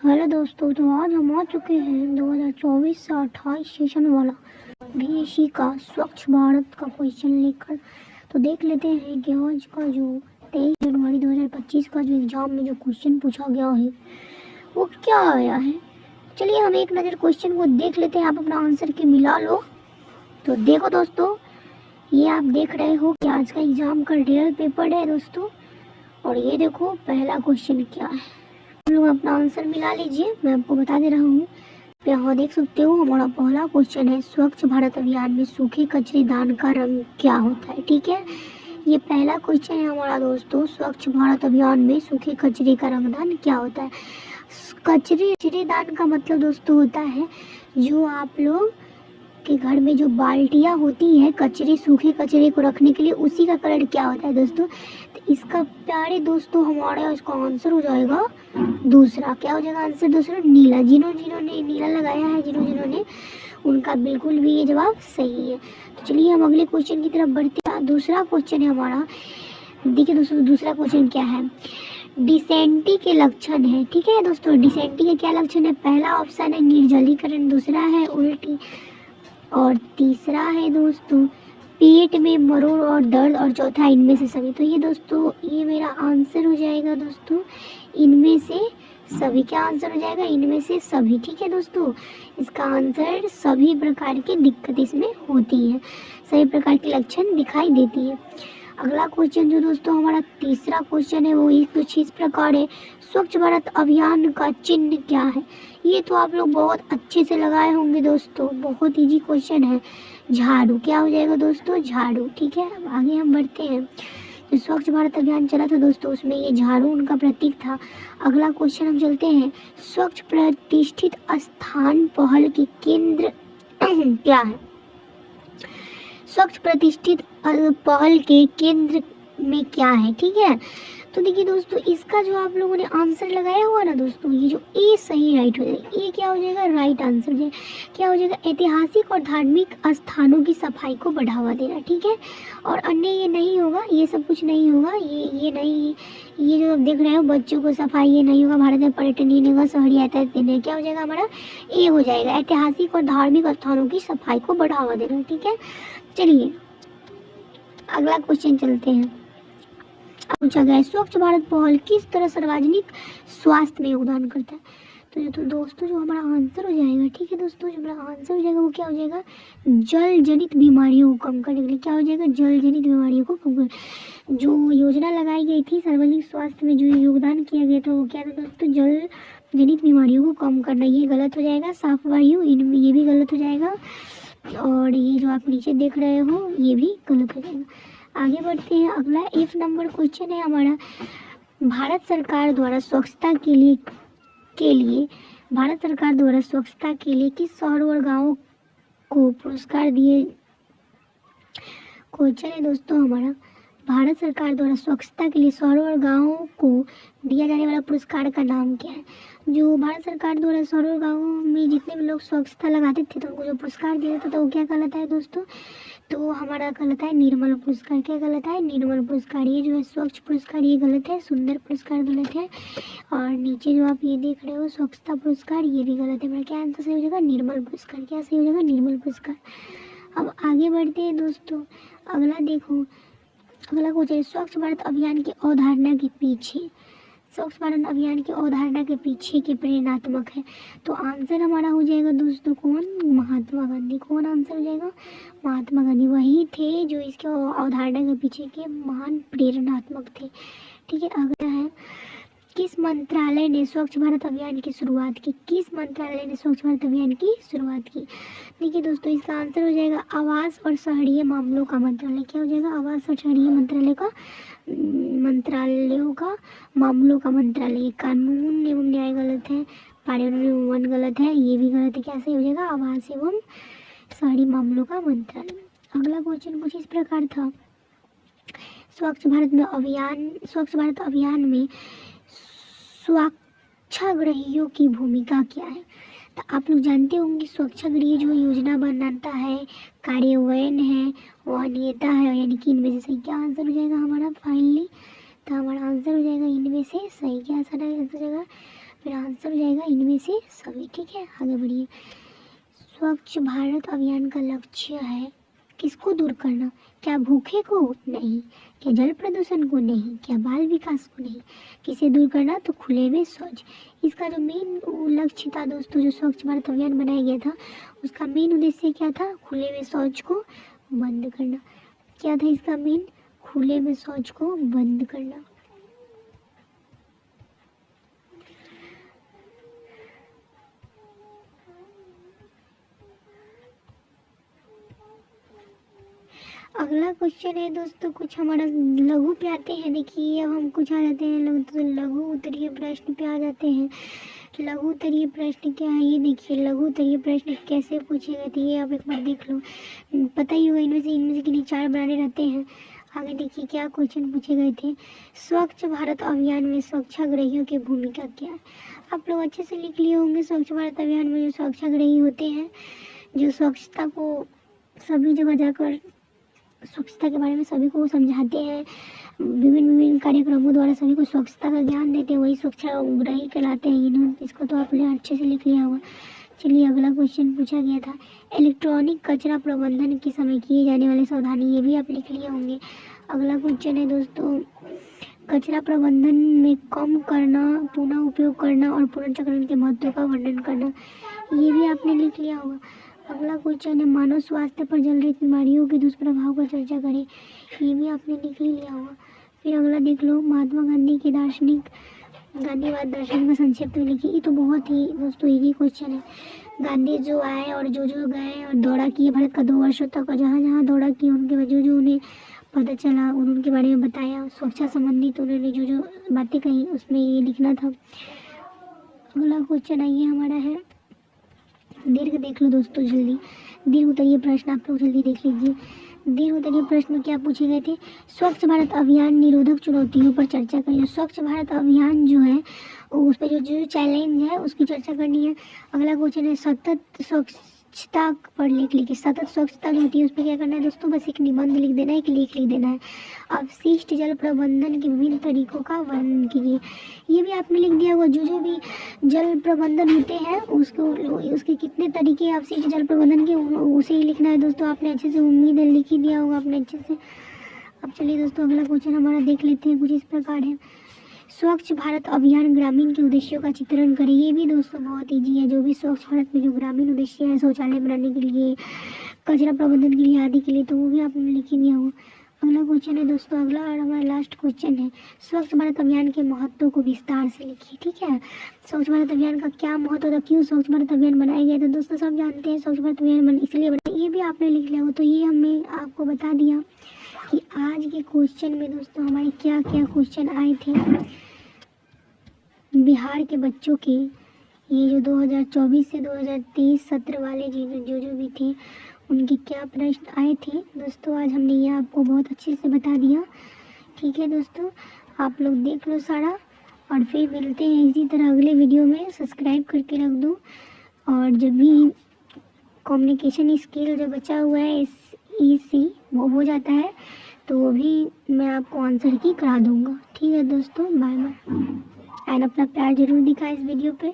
Hello दोस्तों, तो आज हम आ चुके हैं 2024 से 28 सेशन वाला बीएससी का स्वच्छ भारत का क्वेश्चन लेकर। तो देख लेते हैं कि आज का जो 23 जनवरी 2025 का जो एग्ज़ाम में जो क्वेश्चन पूछा गया है वो क्या आया है। चलिए हम एक नज़र क्वेश्चन को देख लेते हैं, आप अपना आंसर के मिला लो। तो देखो दोस्तों, ये आप देख रहे हो कि आज का एग्ज़ाम का रियल पेपर है दोस्तों, और ये देखो पहला क्वेश्चन क्या है। आप लोग अपना आंसर मिला लीजिए, मैं आपको बता दे रहा हूँ। यहाँ देख सकते हो हमारा पहला क्वेश्चन है, स्वच्छ भारत अभियान में सूखे कचरे दान का रंग क्या होता है। ठीक है, ये पहला क्वेश्चन है हमारा दोस्तों, स्वच्छ भारत अभियान में सूखे कचरे का रंगदान क्या होता है। कचरे दान का मतलब दोस्तों होता है जो आप लोग के घर में जो बाल्टियाँ होती हैं कचरे, सूखे कचरे को रखने के लिए, उसी का कलर क्या होता है दोस्तों। तो इसका प्यारे दोस्तों हमारा इसका आंसर हो जाएगा दूसरा। क्या हो जाएगा आंसर दूसरा? नीला। जिन्होंने नीला लगाया है, जिन्होंने उनका बिल्कुल भी ये जवाब सही है। तो चलिए हम अगले क्वेश्चन की तरफ बढ़ते हैं। दूसरा क्वेश्चन है हमारा, देखिए दोस्तों दूसरा क्वेश्चन क्या है, डिसेंटी के लक्षण है। ठीक है दोस्तों, डिसेंटी के क्या लक्षण है? पहला ऑप्शन है निर्जलीकरण, दूसरा है उल्टी, और तीसरा है दोस्तों पेट में मरोड़ और दर्द, और चौथा इनमें से सभी। तो ये दोस्तों ये मेरा आंसर हो जाएगा दोस्तों इनमें से सभी। क्या आंसर हो जाएगा? इनमें से सभी। ठीक है दोस्तों, इसका आंसर सभी प्रकार की दिक्कत इसमें होती है, सभी प्रकार के लक्षण दिखाई देती है। अगला क्वेश्चन जो दोस्तों हमारा तीसरा क्वेश्चन है वो कुछ इस प्रकार है, स्वच्छ भारत अभियान का चिन्ह क्या है। ये तो आप लोग बहुत अच्छे से लगाए होंगे दोस्तों, बहुत इजी क्वेश्चन है। झाड़ू। क्या हो जाएगा दोस्तों? झाड़ू। ठीक है, अब आगे हम बढ़ते हैं। जो स्वच्छ भारत अभियान चला था दोस्तों उसमें ये झाड़ू उनका प्रतीक था। अगला क्वेश्चन हम चलते हैं, स्वच्छ प्रतिष्ठित स्थान पहल के केंद्र क्या है। स्वच्छ प्रतिष्ठित पहल के केंद्र में क्या है। ठीक है, तो देखिए दोस्तों इसका जो आप लोगों ने आंसर लगाया हुआ ना दोस्तों, ये जो ए सही राइट हो जाएगा, ये क्या हो जाएगा? राइट आंसर है। क्या हो जाएगा? ऐतिहासिक और धार्मिक स्थानों की सफाई को बढ़ावा देना। ठीक है, और अन्य ये नहीं होगा, ये सब कुछ नहीं होगा, ये नहीं, ये जो आप देख रहे हो बच्चों को सफाई, ये नहीं होगा। भारत में पर्यटन ये नहीं होगा, शहरी यातायात देने। क्या हो जाएगा हमारा? ए हो जाएगा, ऐतिहासिक और धार्मिक स्थानों की सफाई को बढ़ावा देना। ठीक है, चलिए अगला क्वेश्चन चलते हैं। पूछा गया है, स्वच्छ भारत पहल किस तरह सार्वजनिक स्वास्थ्य में योगदान करता है। तो दोस्तों जो हमारा आंसर हो जाएगा, ठीक है दोस्तों, जो हमारा आंसर हो जाएगा वो क्या हो जाएगा? जल जनित बीमारियों को कम करने के लिए। क्या हो जाएगा? जल जनित बीमारियों को कम कर, जो योजना लगाई गई थी सार्वजनिक स्वास्थ्य में, जो योगदान किया गया था वो क्या था दोस्तों? जल जनित बीमारियों को कम करना। ये गलत हो जाएगा। साफ वायु, इनमें ये भी गलत हो जाएगा, और ये जो आप नीचे देख रहे हो ये भी गलत हो जाएगा। आगे बढ़ते हैं। अगला 1 नंबर क्वेश्चन है हमारा, भारत सरकार द्वारा स्वच्छता के लिए भारत सरकार द्वारा स्वच्छता के लिए किस शहरों और गांवों को पुरस्कार दिए। क्वेश्चन है दोस्तों हमारा, भारत सरकार द्वारा स्वच्छता के लिए शहरों और गांवों को दिया जाने वाला पुरस्कार का नाम क्या है। जो भारत सरकार द्वारा शहरों और गांवों में जितने भी लोग स्वच्छता लगाते थे तो उनको जो पुरस्कार दिया जाता था वो क्या कहलाता है दोस्तों? तो हमारा कहलाता है निर्मल पुरस्कार। क्या कहलाता है? निर्मल पुरस्कार। ये जो है स्वच्छ पुरस्कार ये गलत है, सुंदर पुरस्कार गलत है, और नीचे जो आप ये देख रहे हो स्वच्छता पुरस्कार ये भी गलत है। मेरा क्या आंसर सही हो जाएगा? निर्मल पुरस्कार। क्या सही हो जाएगा? निर्मल पुरस्कार। अब आगे बढ़ते हैं दोस्तों। अगला देखो, अगला क्वेश्चन, स्वच्छ भारत अभियान की अवधारणा के पीछे, स्वच्छ भारत अभियान की अवधारणा के पीछे के प्रेरणात्मक है। तो आंसर हमारा हो जाएगा दोस्तों कौन? महात्मा गांधी। कौन आंसर हो जाएगा? महात्मा गांधी। वही थे जो इसके अवधारणा के पीछे के महान प्रेरणात्मक थे। ठीक है, अगला है, किस मंत्रालय ने स्वच्छ भारत अभियान की शुरुआत की। किस मंत्रालय ने स्वच्छ भारत अभियान की शुरुआत की? देखिए दोस्तों इसका आंसर हो जाएगा आवास और शहरी मामलों का मंत्रालय। क्या हो जाएगा? आवास और शहरी मंत्रालयों का मामलों का मंत्रालय। कानून एवं न्याय गलत है, पर्यावरण एवं वन गलत है, ये भी गलत है। क्या सही हो जाएगा? आवास एवं शहरी मामलों का मंत्रालय। अगला क्वेश्चन कुछ इस प्रकार था, स्वच्छ भारत अभियान में स्वच्छाग्रहियों की भूमिका क्या है। तो आप लोग जानते होंगे स्वच्छाग्रही जो योजना बनाता है, कार्यान्वयन है, वहनीयता है, यानी कि इनमें से सही क्या आंसर हो जाएगा हमारा फाइनली। तो हमारा आंसर हो जाएगा इनमें से सही। क्या आंसर हो जाएगा? फिर आंसर हो जाएगा इनमें से सभी। ठीक है, आगे बढ़िए। स्वच्छ भारत अभियान का लक्ष्य है किसको दूर करना? क्या भूखे को? नहीं। क्या जल प्रदूषण को? नहीं। क्या बाल विकास को? नहीं। किसे दूर करना? तो खुले में शौच। इसका जो मेन लक्ष्य था दोस्तों, जो स्वच्छ भारत अभियान बनाया गया था, उसका मेन उद्देश्य क्या था? खुले में शौच को बंद करना। क्या था इसका मेन? खुले में शौच को बंद करना। अगला क्वेश्चन है दोस्तों, कुछ हमारा लघु पे आते हैं। देखिए अब हम कुछ आ जाते हैं लघु उत्तरीय प्रश्न पे आ जाते हैं। लघु उत्तरीय प्रश्न क्या है ये देखिए। लघु उत्तरीय प्रश्न कैसे पूछे गए थे ये आप एक बार देख लो, पता ही होगा। इनमें से किन्हीं 4 बनाने रहते हैं। आगे देखिए क्या क्वेश्चन पूछे गए थे। स्वच्छ भारत अभियान में स्वच्छाग्रहियों की भूमिका क्या है? आप लोग अच्छे से लिख लिए होंगे। स्वच्छ भारत अभियान में जो स्वच्छाग्रही होते हैं, जो स्वच्छता को सभी जगह जाकर स्वच्छता के बारे में सभी को समझाते हैं, विभिन्न कार्यक्रमों द्वारा सभी को स्वच्छता का ज्ञान देते हैं, वही स्वच्छाग्रही कहलाते हैं। इन्होंने इसको तो आपने अच्छे से लिख लिया होगा। चलिए अगला क्वेश्चन पूछा गया था, इलेक्ट्रॉनिक कचरा प्रबंधन के समय किए जाने वाले सावधानी, ये भी आप लिख लिए होंगे। अगला क्वेश्चन है दोस्तों, कचरा प्रबंधन में कम करना, पुनः उपयोग करना और पुनर्चक्रण के महत्व का वर्णन करना, ये भी आपने लिख लिया होगा। अगला क्वेश्चन है, मानव स्वास्थ्य पर जल रही बीमारियों के दुष्प्रभाव पर चर्चा करें, ये भी आपने लिख ही लिया होगा। फिर अगला देख लो, महात्मा गांधी के दार्शनिक गांधीवाद दर्शन का संक्षिप्त में लिखिए। ये तो बहुत ही दोस्तों इजी क्वेश्चन है। गांधी जो आए और जो गए और दौरा किए भारत का 2 वर्षों तक, और जहाँ जहाँ दौरा किए उनके बाद जो उन्हें पता चला उनके बारे में बताया। सुरक्षा संबंधित उन्होंने जो बातें कही उसमें ये लिखना था। अगला क्वेश्चन आइए हमारा है दीर्घ। देख लो दोस्तों जल्दी, दीर्घ उत्तरीय प्रश्न आप लोग जल्दी देख लीजिए। दीर्घ उत्तरीय प्रश्न में क्या पूछे गए थे? स्वच्छ भारत अभियान निरोधक चुनौतियों पर चर्चा करिए। स्वच्छ भारत अभियान जो है उस पर जो चैलेंज है उसकी चर्चा करनी है। अगला क्वेश्चन है सतत स्वच्छता पर लिख लीजिए। सतत स्वच्छता जो होती है उस पर क्या करना है दोस्तों? बस एक निबंध लिख देना है, एक लेख लिख देना है। अपशिष्ट जल प्रबंधन के विभिन्न तरीकों का वर्णन कीजिए, ये भी आपने लिख दिया होगा। जो भी जल प्रबंधन होते हैं उसके कितने तरीके अपशिष्ट जल प्रबंधन के, उसे ही लिखना है दोस्तों। आपने अच्छे से, उम्मीद है लिख ही दिया होगा आपने अच्छे से। अब चलिए दोस्तों अगला क्वेश्चन हमारा देख लेते हैं, कुछ इस प्रकार है, स्वच्छ भारत अभियान ग्रामीण के उद्देश्यों का चित्रण करें। ये भी दोस्तों बहुत ईजी है। जो भी स्वच्छ भारत में जो ग्रामीण उद्देश्य है, शौचालय बनाने के लिए, कचरा प्रबंधन के लिए आदि के लिए, तो वो भी आपने लिख ही दिया होगा। अगला क्वेश्चन है दोस्तों, अगला और हमारा लास्ट क्वेश्चन है, स्वच्छ भारत अभियान के महत्व को विस्तार से लिखिए। ठीक है, स्वच्छ भारत अभियान का क्या महत्व था, क्यों स्वच्छ भारत अभियान बनाया गया था, दोस्तों सब जानते हैं स्वच्छ भारत अभियान इसलिए बनाया, ये भी आपने लिख लिया हो। तो ये हमने आपको बता दिया कि आज के क्वेश्चन में दोस्तों हमारे क्या क्या क्वेश्चन आए थे बिहार के बच्चों के। ये जो 2024 से 2023 सत्र वाले जो भी थे उनके क्या प्रश्न आए थे दोस्तों, आज हमने ये आपको बहुत अच्छे से बता दिया। ठीक है दोस्तों, आप लोग देख लो सारा, और फिर मिलते हैं इसी तरह अगले वीडियो में। सब्सक्राइब करके रख दो, और जब भी कम्युनिकेशन स्किल जो बचा हुआ है SEC वो हो जाता है तो वो भी मैं आपको आंसर की करा दूँगा। ठीक है दोस्तों, बाय बाय, एंड अपना प्यार जरूर दिखाएं इस वीडियो पे।